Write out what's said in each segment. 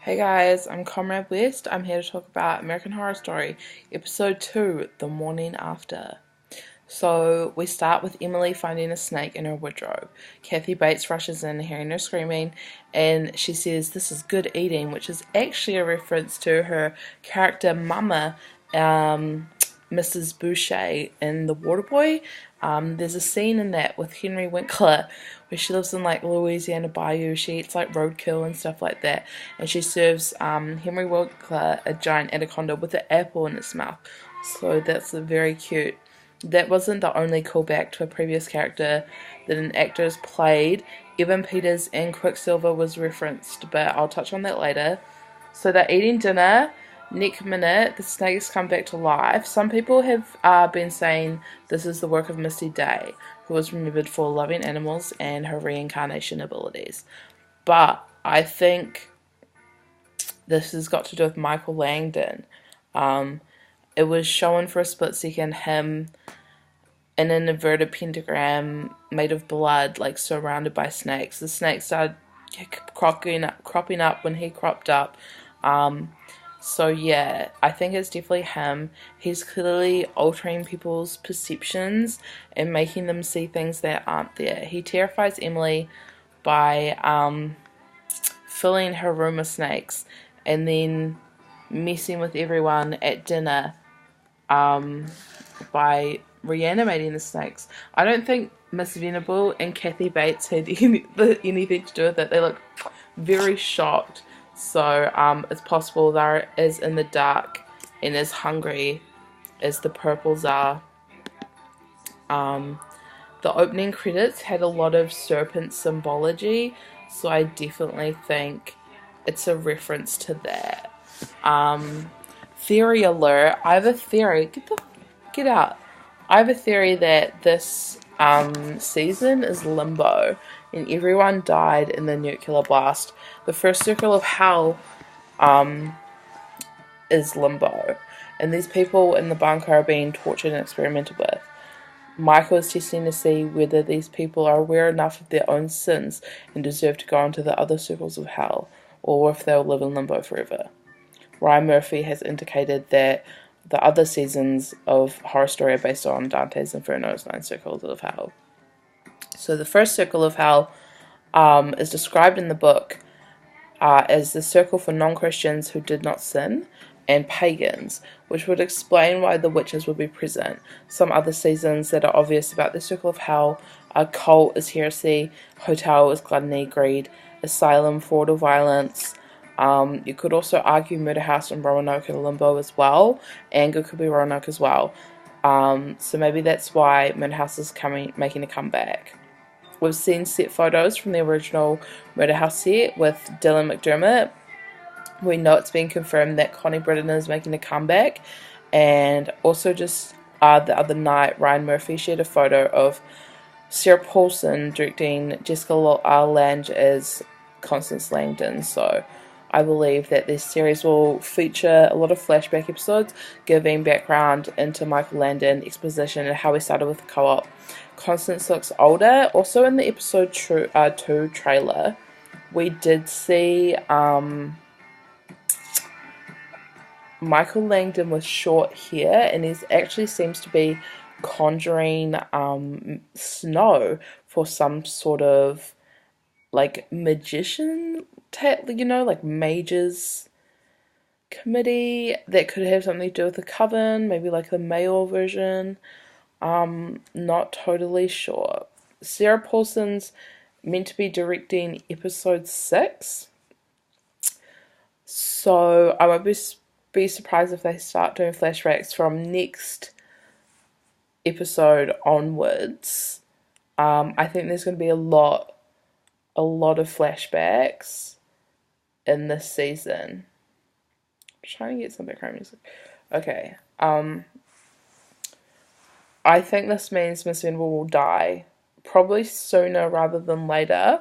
Hey guys, I'm Comrade West. I'm here to talk about American Horror Story, Episode 2, The Morning After. So, we start with Emily finding a snake in her wardrobe. Kathy Bates rushes in, hearing her screaming, and she says, "This is good eating," which is actually a reference to her character Mama, Mrs. Boucher in The Waterboy. There's a scene in that with Henry Winkler where she lives in like Louisiana Bayou. She eats like roadkill and stuff like that, and she serves Henry Winkler a giant anaconda with an apple in its mouth. So that's very cute. That wasn't the only callback to a previous character that an actor has played. Evan Peters and Quicksilver was referenced, but I'll touch on that later. So they're eating dinner. Next minute, the snakes come back to life. Some people have been saying this is the work of Misty Day, who was remembered for loving animals and her reincarnation abilities. But I think this has got to do with Michael Langdon. It was shown for a split second him in an inverted pentagram made of blood, like surrounded by snakes. The snakes started cropping up when he cropped up. So yeah, I think it's definitely him. He's clearly altering people's perceptions and making them see things that aren't there. He terrifies Emily by filling her room with snakes and then messing with everyone at dinner by reanimating the snakes. I don't think Miss Venable and Kathy Bates had anything to do with it. They look very shocked. So it's possible they're as in the dark and as hungry as the purples are. The opening credits had a lot of serpent symbology, so I definitely think it's a reference to that. Theory alert. I have a theory. Get out. I have a theory that this season is limbo and everyone died in the nuclear blast. The first circle of hell is limbo, and these people in the bunker are being tortured and experimented with. Michael is testing to see whether these people are aware enough of their own sins and deserve to go into the other circles of hell, or if they'll live in limbo forever. Ryan Murphy has indicated that the other seasons of Horror Story are based on Dante's Inferno's 9 circles of hell. So the first circle of hell is described in the book as the circle for non-Christians who did not sin and pagans, which would explain why the witches would be present. Some other seasons that are obvious about the circle of hell are cult is heresy, hotel is gluttony, greed, asylum, fraud or violence. You could also argue Murder House and Roanoke are limbo as well. Anger could be Roanoke as well. So maybe that's why Murder House is making a comeback. We've seen set photos from the original Murder House set with Dylan McDermott. We know it's been confirmed that Connie Britton is making a comeback. And also just the other night, Ryan Murphy shared a photo of Sarah Paulson directing Jessica Lange as Constance Langdon. So I believe that this series will feature a lot of flashback episodes, giving background into Michael Landon, exposition, and how he started with the co-op. Constance looks older. Also in the episode 2 trailer, we did see Michael Langdon with short hair, and he actually seems to be conjuring snow for some sort of like magician, like mages committee that could have something to do with the coven, maybe like the male version. Not totally sure. Sarah Paulson's meant to be directing episode 6, so I won't be surprised if they start doing flashbacks from next episode onwards. I think there's going to be a lot of flashbacks in this season. I'm trying to get some background music. Okay. I think this means Miss Venable will die. Probably sooner rather than later.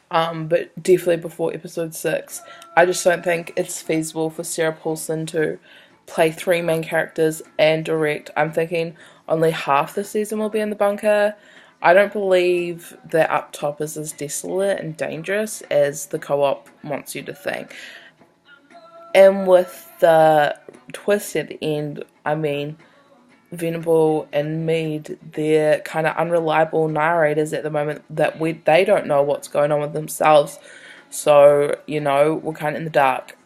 But definitely before episode 6. I just don't think it's feasible for Sarah Paulson to play 3 main characters and direct. I'm thinking only half the season will be in the bunker. I don't believe that up top is as desolate and dangerous as the co-op wants you to think. And with the twist at the end, I mean, Venable and Mead, they're kind of unreliable narrators at the moment that they don't know what's going on with themselves. So, we're kind of in the dark.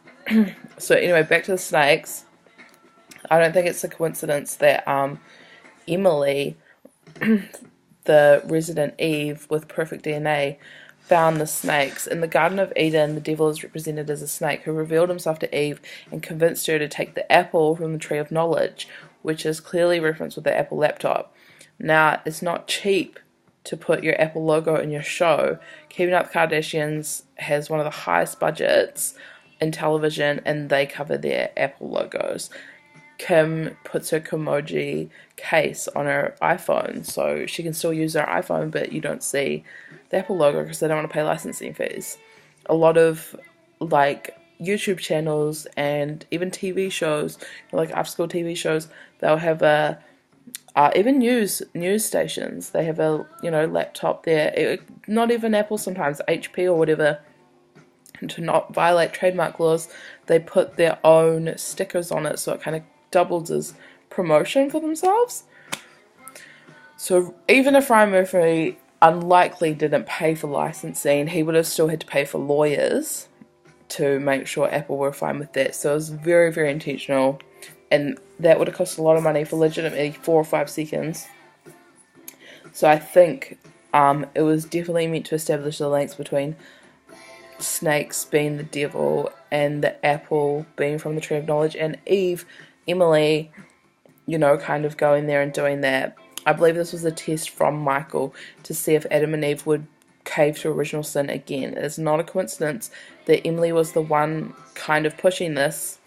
So anyway, back to the snakes. I don't think it's a coincidence that Emily, the resident Eve with perfect DNA, found the snakes. In the Garden of Eden, the devil is represented as a snake who revealed himself to Eve and convinced her to take the apple from the tree of knowledge, which is clearly referenced with the Apple laptop. Now, it's not cheap to put your Apple logo in your show. Keeping Up with the Kardashians has one of the highest budgets in television, and they cover their Apple logos. Kim puts her Kimoji case on her iPhone, so she can still use her iPhone, but you don't see the Apple logo because they don't want to pay licensing fees. A lot of YouTube channels and even TV shows, like after school TV shows, they'll have even news stations. They have a laptop there. Not even Apple, sometimes HP or whatever. And to not violate trademark laws, they put their own stickers on it, so it kind of doubles as promotion for themselves. So even if Ryan Murphy unlikely didn't pay for licensing, he would have still had to pay for lawyers to make sure Apple were fine with that. So it was very, very intentional, and that would have cost a lot of money for legitimately 4 or 5 seconds. So I think it was definitely meant to establish the links between snakes being the devil and the apple being from the tree of knowledge, and Emily, kind of going there and doing that. I believe this was a test from Michael to see if Adam and Eve would cave to original sin again. It's not a coincidence that Emily was the one kind of pushing this,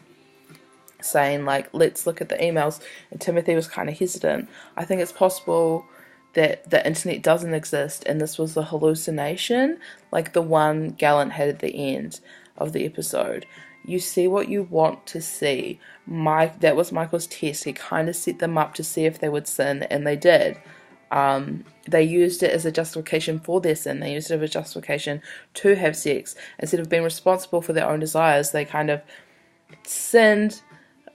saying let's look at the emails, and Timothy was kind of hesitant. I think it's possible that the internet doesn't exist and this was a hallucination, like the one Gallant had at the end of the episode. You see what you want to see. That was Michael's test. He kind of set them up to see if they would sin, and they did. They used it as a justification for their sin. They used it as a justification to have sex. Instead of being responsible for their own desires, they kind of sinned,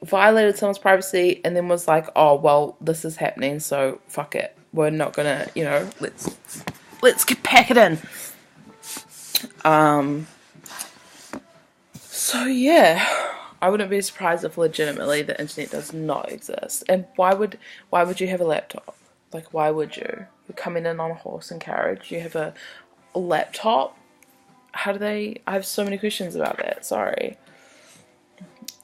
violated someone's privacy, and then was like, oh, well, this is happening, so fuck it. We're not gonna, let's pack it in. So yeah, I wouldn't be surprised if legitimately the internet does not exist. And why would you have a laptop? Why would you? You're coming in on a horse and carriage. You have a laptop. I have so many questions about that. Sorry.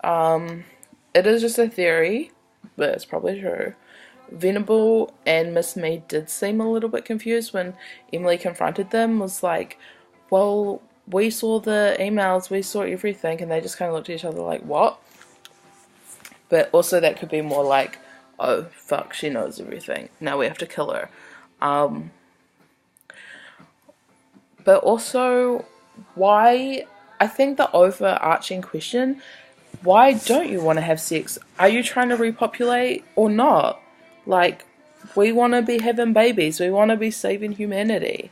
It is just a theory, but it's probably true. Venable and Miss Mead did seem a little bit confused when Emily confronted them. Was like, well, we saw the emails, we saw everything, and they just kind of looked at each other like, what? But also that could be more like, oh, fuck, she knows everything. Now we have to kill her. But also, why, I think the overarching question, why don't you want to have sex? Are you trying to repopulate or not? We want to be having babies. We want to be saving humanity.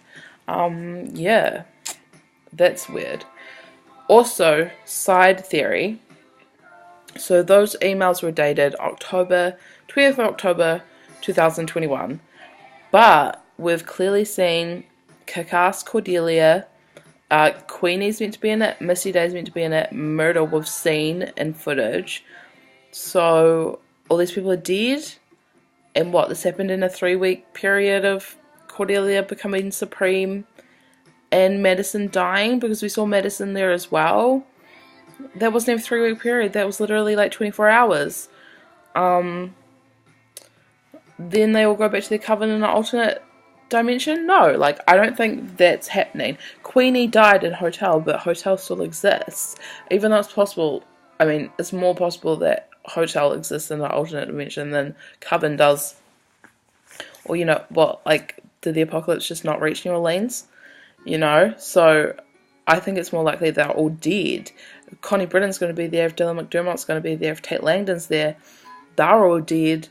Yeah, that's weird. Also, side theory. So those emails were dated 20th of October 2021. But we've clearly seen Kick-Ass Cordelia, Queenie's meant to be in it, Missy Day's meant to be in it, Murder we've seen in footage. So all these people are dead. And this happened in a 3-week period of Cordelia becoming supreme and Madison dying, because we saw Madison there as well. That wasn't even a 3-week period. That was literally 24 hours. Then they all go back to their coven in an alternate dimension? No, I don't think that's happening. Queenie died in Hotel, but Hotel still exists. Even though it's possible, it's more possible that Hotel exists in an alternate dimension than Coven does. Or, did the apocalypse just not reach New Orleans? So I think it's more likely they're all dead. Connie Britton's going to be there, if Dylan McDermott's going to be there, if Tate Langdon's there, they're all dead.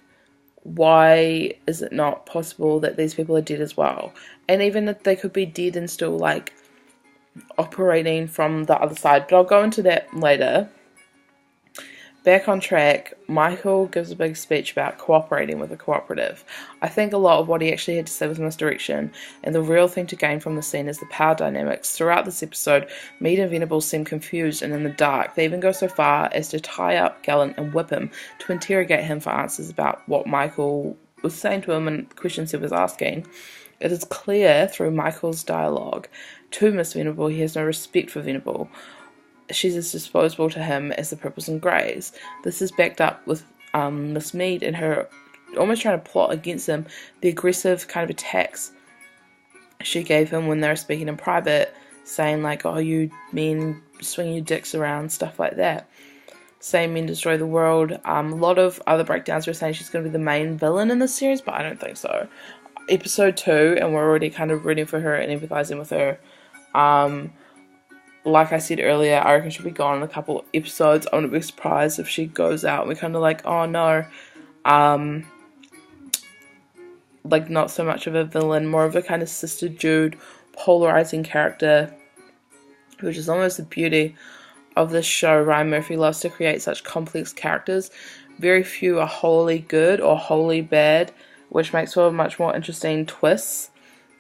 why is it not possible that these people are dead as well? And even if they could be dead and still like operating from the other side, but I'll go into that later. Back on track, Michael gives a big speech about cooperating with the cooperative. I think a lot of what he actually had to say was misdirection, and the real thing to gain from the scene is the power dynamics. Throughout this episode, Mead and Venables seem confused and in the dark. They even go so far as to tie up Gallant and whip him to interrogate him for answers about what Michael was saying to him and questions he was asking. It is clear through Michael's dialogue to Miss Venable he has no respect for Venable. She's as disposable to him as the purples and greys. This is backed up with Miss Mead and her almost trying to plot against him the aggressive kind of attacks she gave him when they were speaking in private, saying like, oh, you men swing your dicks around, stuff like that. Saying men destroy the world. A lot of other breakdowns were saying she's going to be the main villain in this series, but I don't think so. Episode 2, and we're already kind of rooting for her and empathizing with her. Like I said earlier, I reckon she'll be gone in a couple episodes. I wouldn't be surprised if she goes out and we're kind of like, oh no. Like not so much of a villain, more of a kind of Sister Jude polarizing character, which is almost the beauty of this show. Ryan Murphy loves to create such complex characters. Very few are wholly good or wholly bad, which makes for much more interesting twists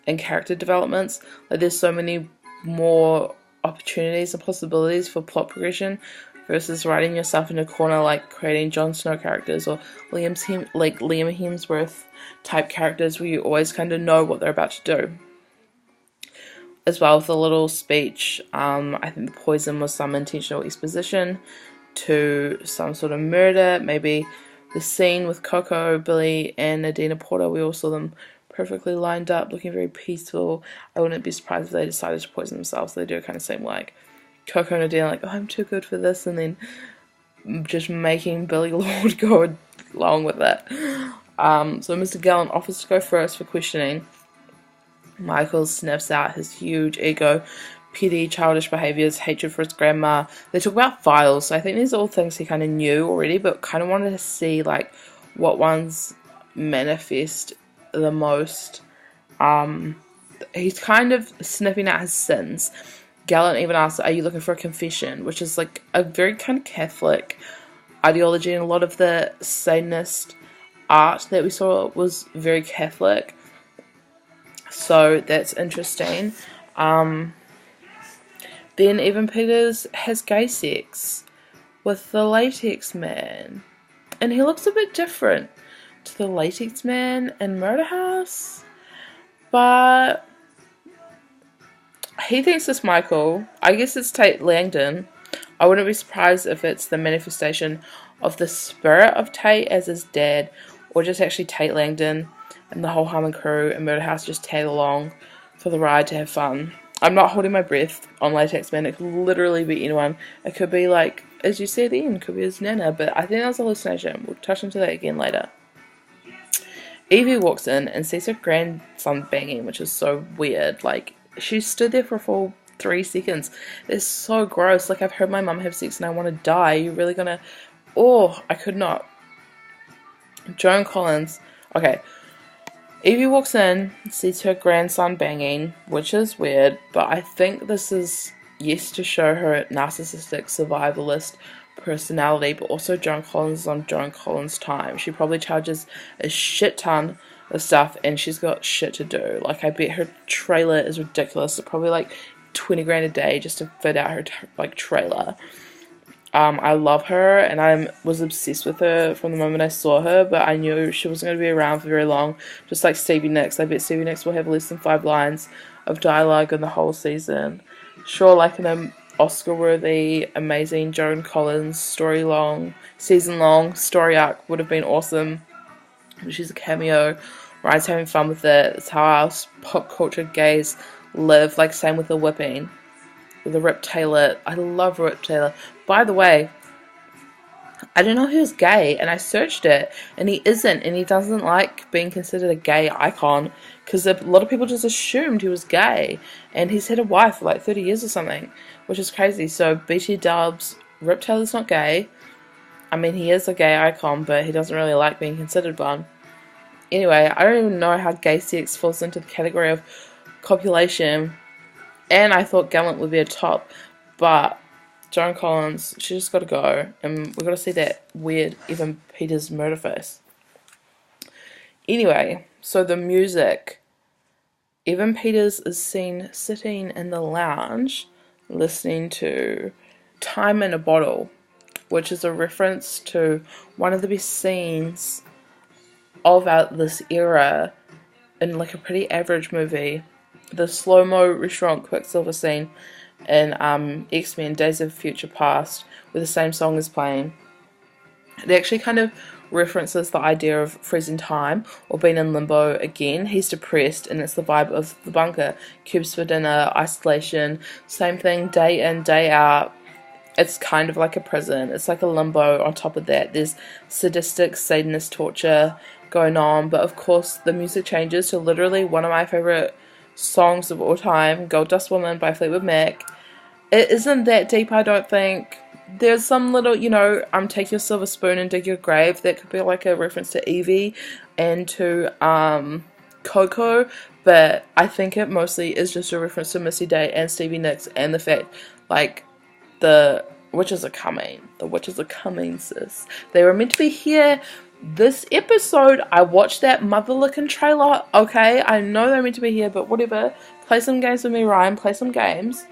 and character developments. Like there's so many more opportunities and possibilities for plot progression versus writing yourself in a corner like creating Jon Snow characters or Liam Hemsworth type characters where you always kind of know what they're about to do. As well with a little speech, I think the poison was some intentional exposition to some sort of murder. Maybe the scene with Coco, Billy and Adina Porter, we all saw them perfectly lined up, looking very peaceful. I wouldn't be surprised if they decided to poison themselves. They do kind of seem like Coco and Adina, like, oh, I'm too good for this, and then just making Billy Lord go along with it. So Mr. Gallant offers to go first for questioning. Michael sniffs out his huge ego, petty, childish behaviours, hatred for his grandma. They talk about files, so I think these are all things he kind of knew already, but kind of wanted to see, like, what ones manifest the most. He's kind of sniffing out his sins. Gallant even asks, are you looking for a confession? Which is like a very kind of Catholic ideology, and a lot of the Satanist art that we saw was very Catholic. So that's interesting. Then Evan Peters has gay sex with the latex man, and he looks a bit different to the latex man in Murder House, but he thinks it's Michael. I guess it's Tate Langdon. I wouldn't be surprised if it's the manifestation of the spirit of Tate as his dad, or just actually Tate Langdon and the whole Harmon crew and Murder House just tag along for the ride to have fun. I'm not holding my breath on Latex Man. It could literally be anyone. It could be like, as you said Ian, it could be his nana, but I think that was a hallucination. We'll touch into that again later. Evie walks in and sees her grandson banging, which is so weird. Like, she stood there for a full 3 seconds. It's so gross. Like, I've heard my mum have sex and I want to die. You're really gonna... Oh, I could not. Joan Collins. Okay. Evie walks in, sees her grandson banging, which is weird, but I think this is, yes, to show her narcissistic survivalist personality, but also Joan Collins is on Joan Collins time. She probably charges a shit ton of stuff and she's got shit to do. Like, I bet her trailer is ridiculous. It's probably like 20 grand a day just to fit out her trailer. I love her and I was obsessed with her from the moment I saw her, but I knew she wasn't going to be around for very long, just like Stevie Nicks. I bet Stevie Nicks will have less than 5 lines of dialogue in the whole season. Sure, like an Oscar-worthy, amazing Joan Collins season-long story arc would have been awesome. She's a cameo. Ryan's having fun with it. It's how our pop culture gays live, like same with the whipping. The Rip Taylor. I love Rip Taylor. By the way, I didn't know he was gay, and I searched it, and he isn't, and he doesn't like being considered a gay icon, because a lot of people just assumed he was gay, and he's had a wife for like 30 years or something, which is crazy. So BT dubs, Rip Taylor's not gay. I mean, he is a gay icon, but he doesn't really like being considered one. Anyway, I don't even know how gay sex falls into the category of copulation, and I thought Gallant would be a top, but Joan Collins, she just got to go, and we got to see that weird Evan Peters murder face. Anyway, so the music. Evan Peters is seen sitting in the lounge listening to Time in a Bottle, which is a reference to one of the best scenes of this era in like a pretty average movie, the slow-mo restaurant Quicksilver scene in X-Men Days of Future Past, where the same song is playing. It actually kind of references the idea of freezing time or being in limbo again. He's depressed, and it's the vibe of the bunker. Cubes for dinner, isolation, same thing day in, day out. It's kind of like a prison. It's like a limbo. On top of that, there's sadistic Satanist torture going on, but of course the music changes to literally one of my favourite songs of all time, Gold Dust Woman by Fleetwood Mac. It isn't that deep, I don't think. There's some little, take your silver spoon and dig your grave. That could be like a reference to Evie and to Coco, but I think it mostly is just a reference to Missy Day and Stevie Nicks and the fact, like, the witches are coming. The witches are coming, sis. They were meant to be here this episode. I watched that mother-looking trailer. Okay, I know they're meant to be here, but whatever. Play some games with me, Ryan. Play some games.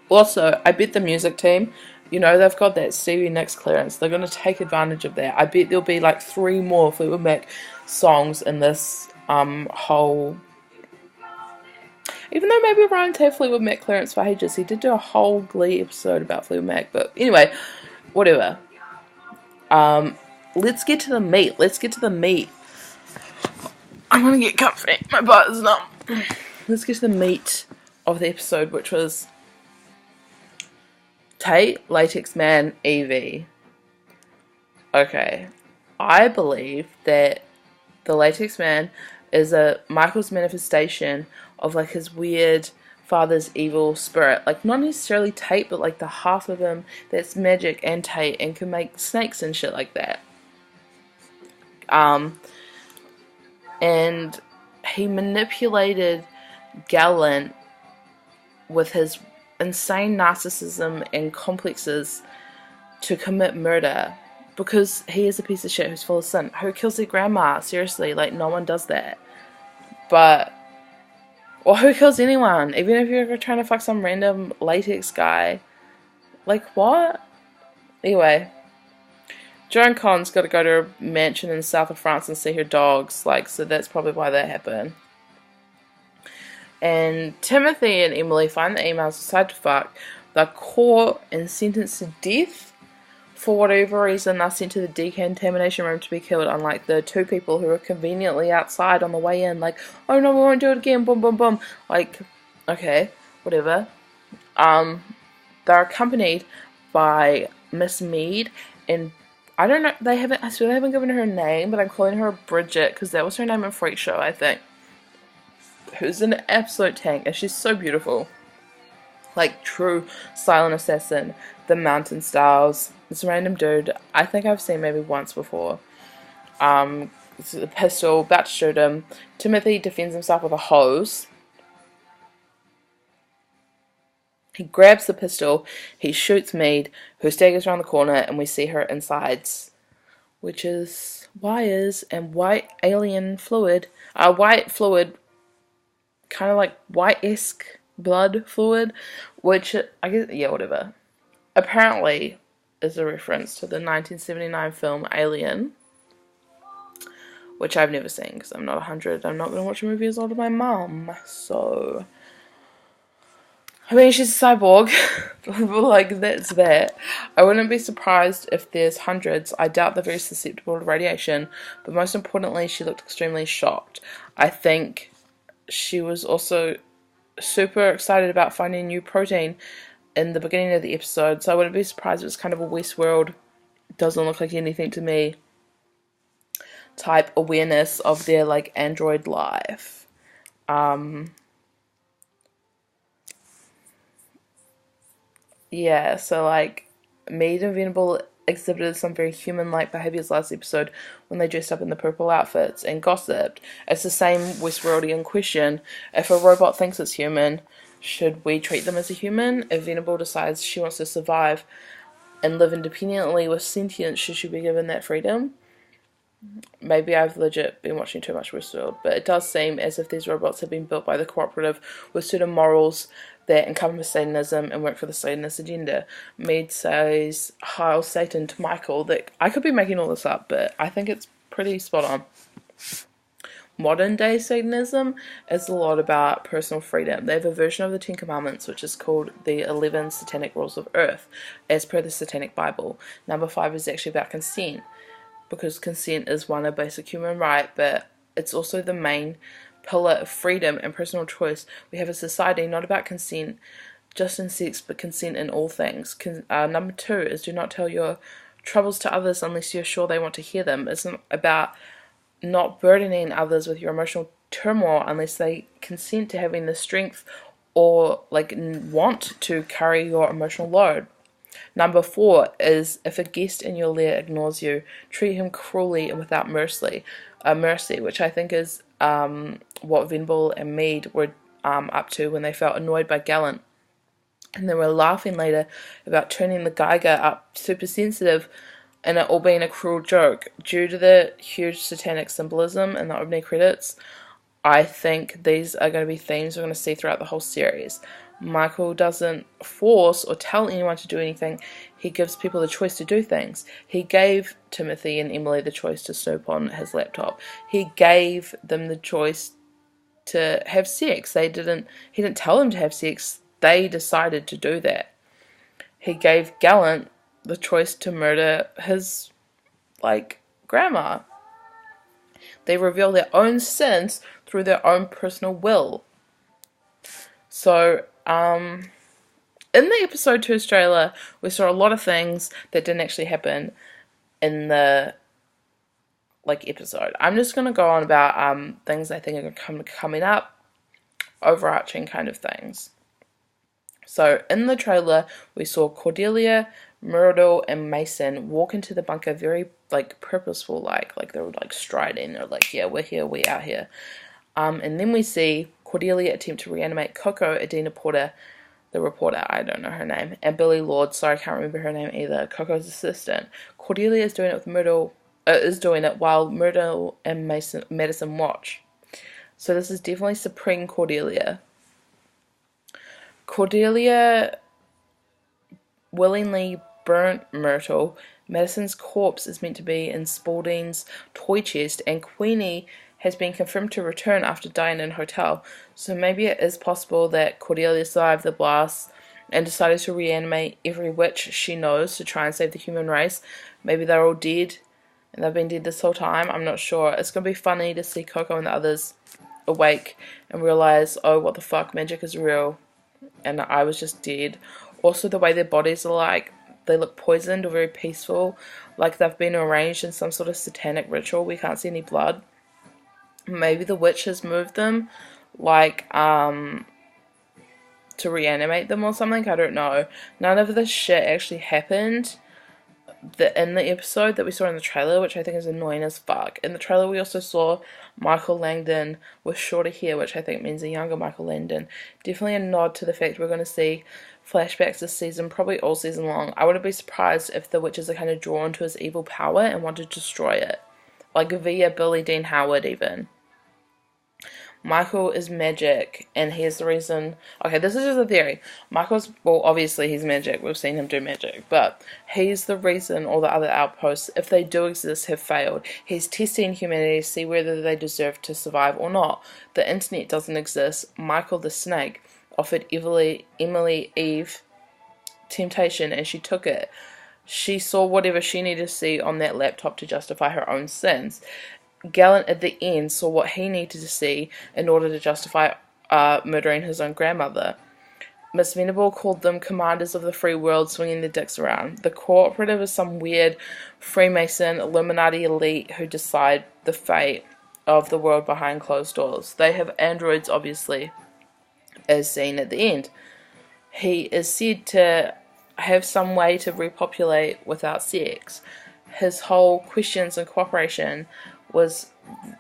Also, I bet the music team, they've got that Stevie Nicks clearance. They're going to take advantage of that. I bet there'll be like 3 more Fleetwood Mac songs in this whole... Even though maybe Ryan's had Fleetwood Mac clearance for ages, he did do a whole Glee episode about Fleetwood Mac. But anyway, whatever. Let's get to the meat. I'm going to get comfy. My butt is numb. Let's get to the meat of the episode, which was Tate, Latex Man, Evie. Okay. I believe that the Latex Man is a Michael's manifestation of like his weird father's evil spirit. Like not necessarily Tate, but like the half of him that's magic and Tate and can make snakes and shit like that. And he manipulated Gallant with his insane narcissism and complexes to commit murder because he is a piece of shit who's full of sin. Who kills their grandma? Seriously, like no one does that. Or who kills anyone? Even if you're trying to fuck some random latex guy. Like what? Anyway, Joan Collins got to go to a mansion in the south of France and see her dogs. Like, so that's probably why that happened. And Timothy and Emily find the emails, decide to fuck. They're caught and sentenced to death. For whatever reason, they're sent to the decontamination room to be killed, unlike the 2 people who were conveniently outside on the way in. Like, oh no, we won't do it again, boom, boom, boom. Like, okay, whatever. They're accompanied by Miss Mead, and I don't know, I still haven't given her a name, but I'm calling her Bridget, because that was her name in Freak Show, I think. Who's an absolute tank, and she's so beautiful. Like, true silent assassin, the Mountain Styles, this random dude, I think I've seen maybe once before. It's a pistol, about to shoot him. Timothy defends himself with a hose. He grabs the pistol, he shoots Mead, who staggers around the corner, and we see her insides, which is wires and white alien fluid. White fluid, kind of like white-esque blood fluid, which, I guess, yeah, whatever. Apparently is a reference to the 1979 film Alien, which I've never seen because I'm not 100. I'm not going to watch a movie as old as my mum, so... I mean, she's a cyborg, like, that's that. I wouldn't be surprised if there's hundreds. I doubt they're very susceptible to radiation, but most importantly, she looked extremely shocked. I think she was also super excited about finding new protein in the beginning of the episode, so I wouldn't be surprised if it's kind of a Westworld, doesn't look like anything to me, type awareness of their, like, android life. Yeah, so, like, Mead and exhibited some very human-like behaviours last episode when they dressed up in the purple outfits and gossiped. It's the same Westworldian question. If a robot thinks it's human, should we treat them as a human? If Venable decides she wants to survive and live independently with sentience, should she be given that freedom? Maybe I've legit been watching too much Westworld, but it does seem as if these robots have been built by the cooperative with certain morals that encompass Satanism and work for the Satanist agenda. Mead says, Heil Satan to Michael. That I could be making all this up, but I think it's pretty spot on. Modern day Satanism is a lot about personal freedom. They have a version of the Ten Commandments which is called the 11 Satanic Rules of Earth, as per the Satanic Bible. Number 5 is actually about consent, because consent is a basic human right, but it's also the main pillar of freedom and personal choice. We have a society not about consent just in sex, but consent in all things. Number 2 is do not tell your troubles to others unless you're sure they want to hear them. It's about not burdening others with your emotional turmoil unless they consent to having the strength or want to carry your emotional load. Number 4 is if a guest in your lair ignores you, treat him cruelly and without mercy, which I think is what Venable and Mead were up to when they felt annoyed by Gallant. And they were laughing later about turning the Geiger up super sensitive and it all being a cruel joke. Due to the huge satanic symbolism in the opening credits, I think these are going to be themes we're going to see throughout the whole series. Michael doesn't force or tell anyone to do anything. He gives people the choice to do things. He gave Timothy and Emily the choice to snoop on his laptop. He gave them the choice to have sex. He didn't tell them to have sex. They decided to do that. He gave Gallant the choice to murder his grandma. They reveal their own sins through their own personal will. So, in the episode 2 Australia, we saw a lot of things that didn't actually happen in the episode. I'm just going to go on about things I think are coming up, overarching kind of things. So, in the trailer, we saw Cordelia, Myrtle, and Mason walk into the bunker very, purposeful, like they were, striding. They're like, yeah, we're here, we out here. And then we see Cordelia attempt to reanimate Coco, Adina Porter, the reporter, I don't know her name, and Billy Lord, sorry, I can't remember her name either, Coco's assistant. Cordelia is doing it with Myrtle, while Myrtle and Madison watch. So this is definitely Supreme Cordelia. Cordelia willingly burnt Myrtle. Madison's corpse is meant to be in Spaulding's toy chest, and Queenie has been confirmed to return after dying in a hotel. So maybe it is possible that Cordelia survived the blast and decided to reanimate every witch she knows to try and save the human race. Maybe they're all dead and they've been dead this whole time. I'm not sure. It's going to be funny to see Coco and the others awake and realize, oh, what the fuck, magic is real and I was just dead. Also, the way their bodies are they look poisoned or very peaceful, like they've been arranged in some sort of satanic ritual. We can't see any blood. Maybe the witch has moved them, to reanimate them or something. I don't know. None of this shit actually happened in the episode that we saw in the trailer, which I think is annoying as fuck. In the trailer, we also saw Michael Langdon with shorter hair, which I think means a younger Michael Langdon. Definitely a nod to the fact we're going to see flashbacks this season, probably all season long. I wouldn't be surprised if the witches are kind of drawn to his evil power and want to destroy it. Via Billy Dean Howard, even. Michael is magic, and here's the reason. Okay, this is just a theory. Obviously he's magic. We've seen him do magic, but he's the reason all the other outposts, if they do exist, have failed. He's testing humanity to see whether they deserve to survive or not. The internet doesn't exist. Michael the Snake offered Emily Eve temptation, and she took it. She saw whatever she needed to see on that laptop to justify her own sins. Gallant at the end saw what he needed to see in order to justify murdering his own grandmother. Miss Venable called them commanders of the free world swinging their dicks around. The cooperative is some weird Freemason Illuminati elite who decide the fate of the world behind closed doors. They have androids, obviously, as seen at the end. He is said to have some way to repopulate without sex. His whole questions and cooperation was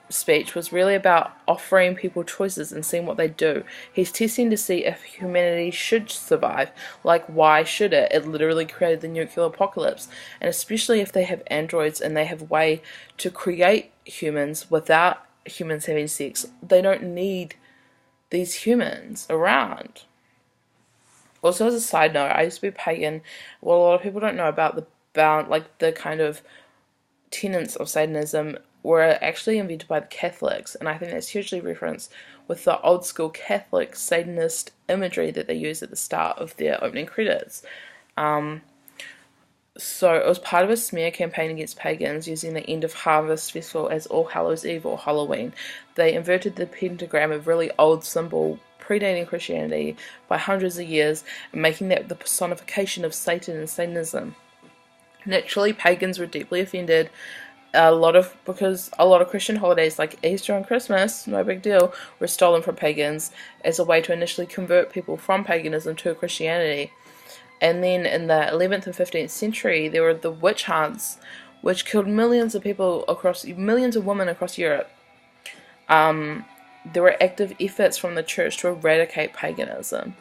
speech was really about offering people choices and seeing what they do. He's testing to see if humanity should survive. Like, why should it? It literally created the nuclear apocalypse. And especially if they have androids and they have a way to create humans without humans having sex, they don't need these humans around. Also, as a side note, I used to be pagan. What a lot of people don't know about the kind of tenets of Satanism were actually invented by the Catholics, and I think that's hugely referenced with the old school Catholic Satanist imagery that they use at the start of their opening credits. So it was part of a smear campaign against pagans, using the end of harvest festival as All Hallows Eve or Halloween. They inverted the pentagram, a really old symbol predating Christianity by hundreds of years, and making that the personification of Satan and Satanism. Naturally, pagans were deeply offended. Because a lot of Christian holidays like Easter and Christmas, no big deal, were stolen from pagans as a way to initially convert people from paganism to Christianity. And then in the 11th and 15th century, there were the witch hunts, which killed millions of women across Europe. There were active efforts from the church to eradicate paganism.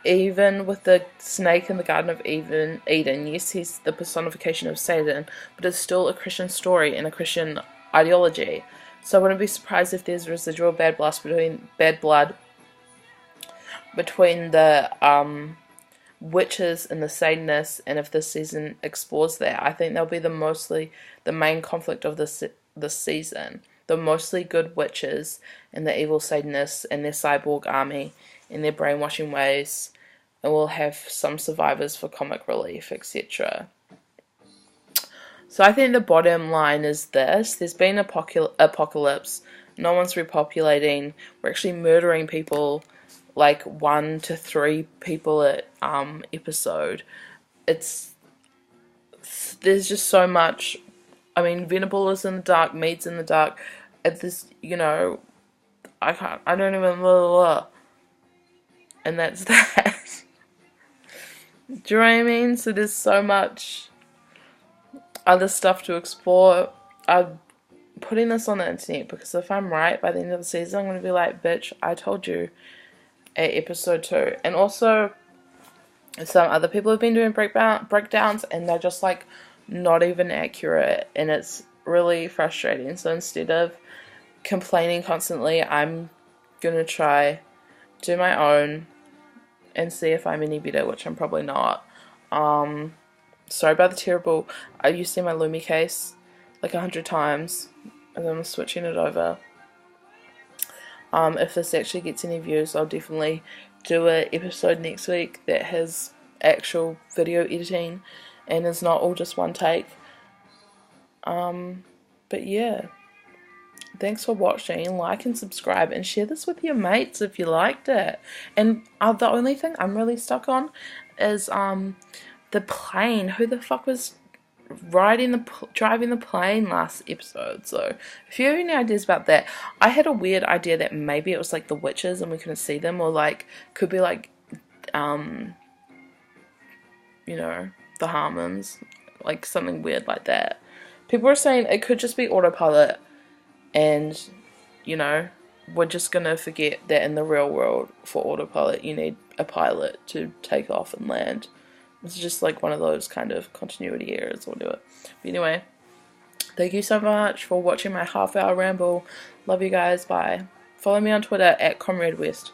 Even with the snake in the Garden of Eden, yes, he's the personification of Satan, but it's still a Christian story and a Christian ideology. So I wouldn't be surprised if there's residual bad blood between the witches and the Satanists, and if this season explores that, I think they'll be the main conflict of this season. The mostly good witches and the evil Satanists and their cyborg army and their brainwashing ways, and we'll have some survivors for comic relief, etc. So I think the bottom line is this: there's been apocalypse, no one's repopulating, we're actually murdering people, like 1 to 3 people at episode. There's just so much. I mean, Venable is in the dark, Mead's in the dark. It's this, I don't even, and that's that. Do you know what I mean? So there's so much other stuff to explore. I'm putting this on the internet because if I'm right, by the end of the season, I'm going to be like, bitch, I told you at episode 2. And also, some other people have been doing breakdowns, and they're just like not even accurate, and it's really frustrating. So instead of complaining constantly, I'm gonna try do my own and see if I'm any better, which I'm probably not. Sorry about the terrible. I used to see my Lumi case like 100 times, and then I'm switching it over. If this actually gets any views, I'll definitely do an episode next week that has actual video editing and is not all just one take. But yeah, thanks for watching. Like and subscribe and share this with your mates if you liked it. And the only thing I'm really stuck on is the plane. Who the fuck was driving the plane last episode? So if you have any ideas about that, I had a weird idea that maybe it was like the witches and we couldn't see them, or like could be like the Harmons, like something weird like that. People are saying it could just be autopilot, and we're just gonna forget that in the real world for autopilot you need a pilot to take off and land. It's just like one of those kind of continuity errors or whatever. But anyway, thank you so much for watching my half-hour ramble. Love you guys. Bye. Follow me on Twitter at Comrade West.